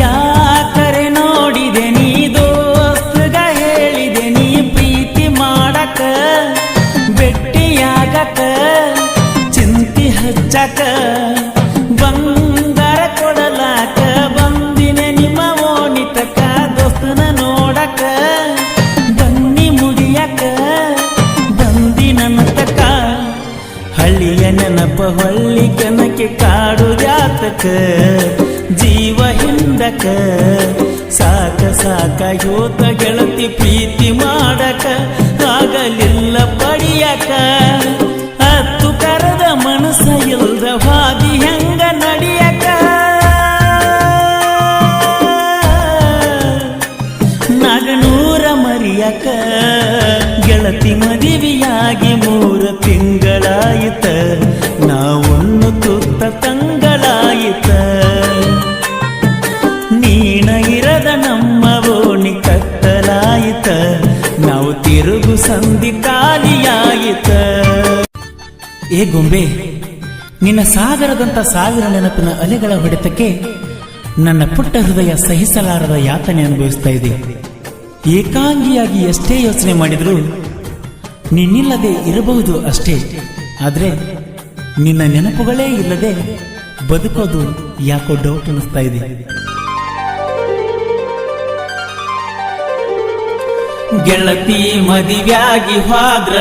ಯಾಕರೆ ನೋಡಿದೆ ನೀ ದೋಸ್ತಗ ಹೇಳಿದೆ ನೀ ಪ್ರೀತಿ ಮಾಡಕ ಬೆಟ್ಟಿಯಾಗಕ ಚಿಂತಿ ಹಚ್ಚಕ ಬಂಗಾರ ಕೊಡಲಾಕ ಬಂದಿನೆ ನಿಮ್ಮ ಓಣಿತಕ ದೋಸ್ತನ ನೋಡಕ ಬನ್ನಿ ಮುಡಿಯಕ ಬಂದಿ ನನ್ನ ತಕ ಹಳ್ಳಿಯ ನೆನಪ ಹೊಳ್ಳಿ ಕೆನಕ್ಕೆ ಕಾಡು ಜಾತಕ ಜೀವ ಹಿಂದಕ ಸಾಕ ಸಾಕ ಯೋತ ಗೆಳತಿ ಪ್ರೀತಿ ಮಾಡಕ ಆಗಲಿಲ್ಲ ಪಡಿಯಕ ಹತ್ತು ಕರದ ಮನಸ್ಸ ಇಲ್ದ ಹಾದಿ ಹೆಂಗ ನಡಿಯಕ ನಾಗನೂರ ಮರಿಯಕ ಗೆಳತಿ ಮದುವೆಯಾಗಿ 3 ತಿಂಗಳಾಯಿತ ನಾವೊನ್ನು ತುತ್ತ ತಂಗಳಾಯಿತ ನೀನ ಇರದ ನಮ್ಮ ಓಣಿ ಕತ್ತಲಾಯಿತ ನಾವು ತಿರುಗು ಸಂಧಿ ಖಾಲಿಯಾಯಿತ. ಏ ಗೊಂಬೆ, ನಿನ್ನ ಸಾಗರದಂತ ಸಾವಿರ ನೆನಪಿನ ಅಲೆಗಳ ಹೊಡೆತಕ್ಕೆ ನನ್ನ ಪುಟ್ಟ ಹೃದಯ ಸಹಿಸಲಾರದ ಯಾತನೆ ಅನುಭವಿಸ್ತಾ ಇದೆ. ಏಕಾಂಗಿಯಾಗಿ ಎಷ್ಟೇ ಯೋಚನೆ ಮಾಡಿದ್ರು ನಿನ್ನಿಲ್ಲದೆ ಇರಬಹುದು ಅಷ್ಟೇ, ಆದ್ರೆ ನಿನ್ನ ನೆನಪುಗಳೇ ಇಲ್ಲದೆ ಬದುಕೋದು ಯಾಕೋ ಡೌಟ್ ಅನಿಸ್ತಾ ಇದೆ. ಗೆಳತಿ ಮದುವೆಯಾಗಿ ಹೋದ್ರ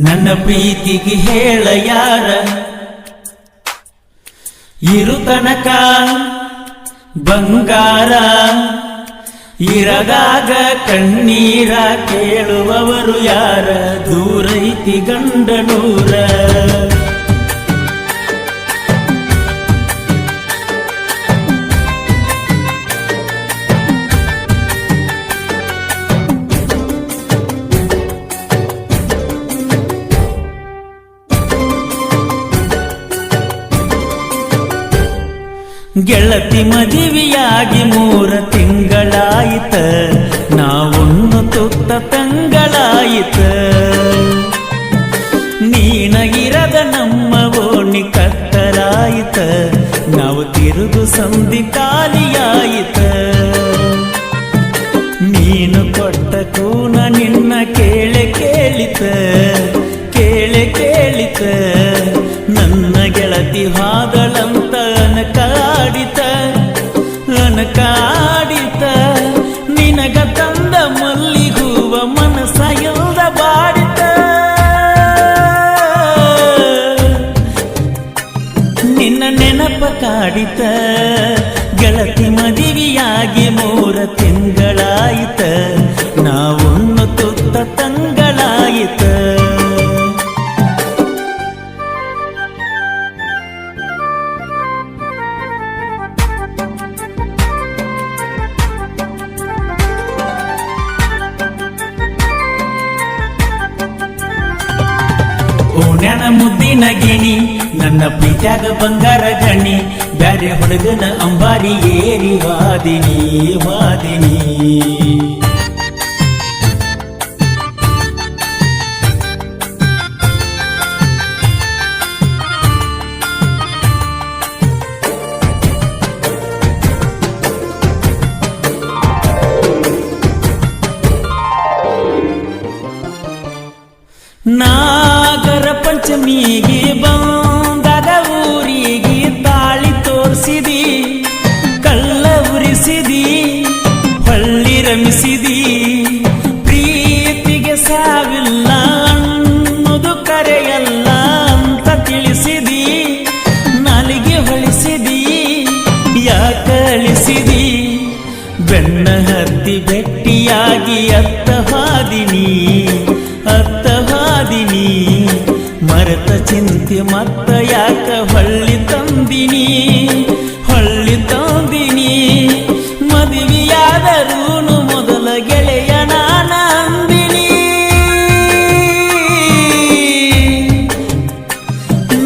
ನನ್ನ ಪ್ರೀತಿಗೆ ಹೇಳ ಯಾರ, ಇರು ತನಕ ಬಂಗಾರ ಇರದಾಗ ಕಣ್ಣೀರ ಕೇಳುವವರು ಯಾರ, ದೂರೈತಿ ಗಂಡನೂರ. ಗೆಳತಿ ಮದುವೆಯಾಗಿ 3 ತಿಂಗಳಾಯಿತ ನಾವೊನ್ನು ತುತ್ತ ತಂಗಳಾಯಿತ ನೀನ ಇರದ ನಮ್ಮ ಓಣಿ ಕತ್ತಲಾಯಿತ ನಾವು ತಿರುಗು ಸಂಧಿ ಖಾಲಿಯಾಯಿತ. ನೀನು ಕೊಟ್ಟ ಕೂನ ನಿನ್ನ ಕೇಳೆ ಕೇಳಿತ ಕೇಳೆ ಕೇಳಿತ ನನ್ನ ಗೆಳತಿ ಹಾದಳಂತ ಅನಕಾಡಿತ ಅನಕಾಡಿತ ನಿನಗ ತಂದ ಮಲ್ಲಿಗೂವ ಮನಸ ಇಲ್ದ ಬಾಡಿತ. ನಿನ್ನ ನೆನಪ ಕಾಡಿತ ಗೆಳತಿ ಮದುವೆಯಾಗಿ 3 ತಿಂಗಳಾಯಿತ ನಾವೊನ್ನು ತುತ್ತ ತಂಗಳಾಯಿತ. ಓಣ್ಯಾನ ಮುದ್ದಿನ ಗಿಣಿ ನನ್ನ ಪ್ರೀತ್ಯಾಗ ಬಂಗಾರ ಗಣಿ ಬ್ಯಾರೆ ಹುಡುಗನ ಅಂಬಾರಿ ಏರಿ ವಾದಿನಿ ವಾದಿನಿ. ನಾಗರ ಪಂಚಮಿಗೆ ಬಂದದ ಊರಿಗೆ ತಾಳಿ ತೋರಿಸಿದಿ, ಕಳ್ಳ ಉರಿಸಿದಿ, ಹೊಳ್ಳಿ ರಮಿಸಿದಿ, ಪ್ರೀತಿಗೆ ಸಾವಿಲ್ಲ ಅನ್ನೋದು ಕರೆಯಲ್ಲ ಅಂತ ತಿಳಿಸಿದಿ, ನಾಲಿಗೆ ಹೊಳಿಸಿದಿ ಯಾಕಳಿಸಿದಿ, ಬೆನ್ನ ಹತ್ತಿ ಬೆಟ್ಟಿಯಾಗಿ ಅತ್ತ ಹಾದಿನಿ ಅತ್ತ ಹಾದಿನಿ, ಮರೆತ ಚಿಂತೆ ಮತ್ತ ಯಾಕ ಹೊಳ್ಳಿ ತಂದಿನಿ ಹೊಳ್ಳಿ ತಂದಿನಿ. ಮದುವೆಯಾದರೂನು ಮೊದಲ ಗೆಳೆಯ ನಾನ ಅಂದಿನಿ,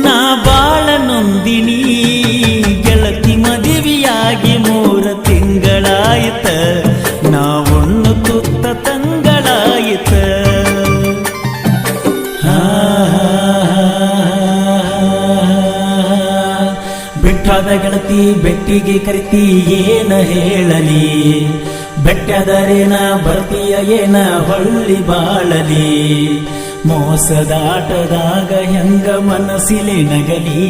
ನಾ ಬಾಳ ನೊಂದಿನಿ. ಗೆಳತಿ ಮದುವೆಯಾಗಿ 3 ತಿಂಗಳಾಯಿತ ನಾವೊನ್ನು ತುತ್ತ ತಂಗಳಾಯಿತ. ಗೆಳತಿ ಬೆಟ್ಟಿಗೆ ಕರಿತಿ ಏನ ಹೇಳಲಿ, ಬೆಟ್ಟದರೇನ ಬರ್ತೀಯ ಏನ ಹೊಳ್ಳಿ ಬಾಳಲಿ, ಮೋಸದಾಟದಾಗ ಹೆಂಗ ಮನಸ್ಸಿಲೆ ನಗಲಿ.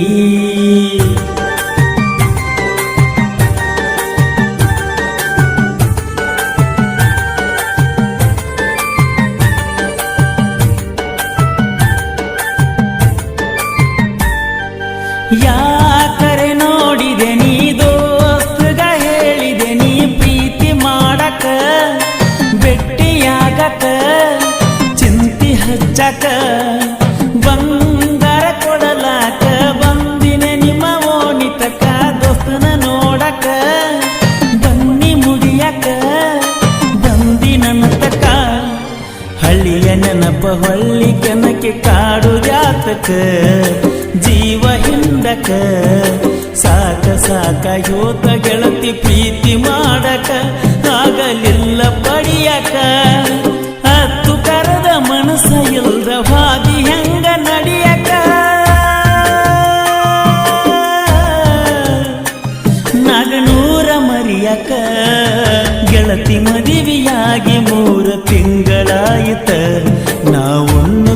ಯಾಕರೆ ನೋಡಿದೆ ನೀ ದೋಸ್ತಗ ಹೇಳಿದೆ ನೀ ಪ್ರೀತಿ ಮಾಡಕ, ಬೆಟ್ಟಿಯಾಗಕ ಚಿಂತಿ ಹಚ್ಚಕ, ಬಂಗಾರ ಕೊಡಲಾಕ ಬಂದಿನ ನಿಮ್ಮ ಓಣಿತಕ, ದೋಸ್ತನ ನೋಡಕ ಬನ್ನಿ ಮುಡಿಯಕ ಬಂದಿ ನನ್ನ ತಕ, ಹಳ್ಳಿಯ ನೆನಪ ಹೊಳ್ಳಿ ಕೆನಕ್ಕೆ ಕಾಡು ಜಾತಕ, ಜೀವ ಹಿಂದಕ ಸಾಕ ಸಾಕ ಯೋತ ಗೆಳತಿ ಪ್ರೀತಿ ಮಾಡಕ, ಆಗಲಿಲ್ಲ ಪಡಿಯಕ, ಹತ್ತು ಕರದ ಮನಸ್ಸ ಇಲ್ದ ಹಾದಿ ಹೆಂಗ ನಡಿಯಕ, ನಗನೂರ ಮರಿಯಕ, ಗೆಳತಿ ಮದುವೆಯಾಗಿ 3 ತಿಂಗಳಾಯಿತ, ನಾವೊನ್ನು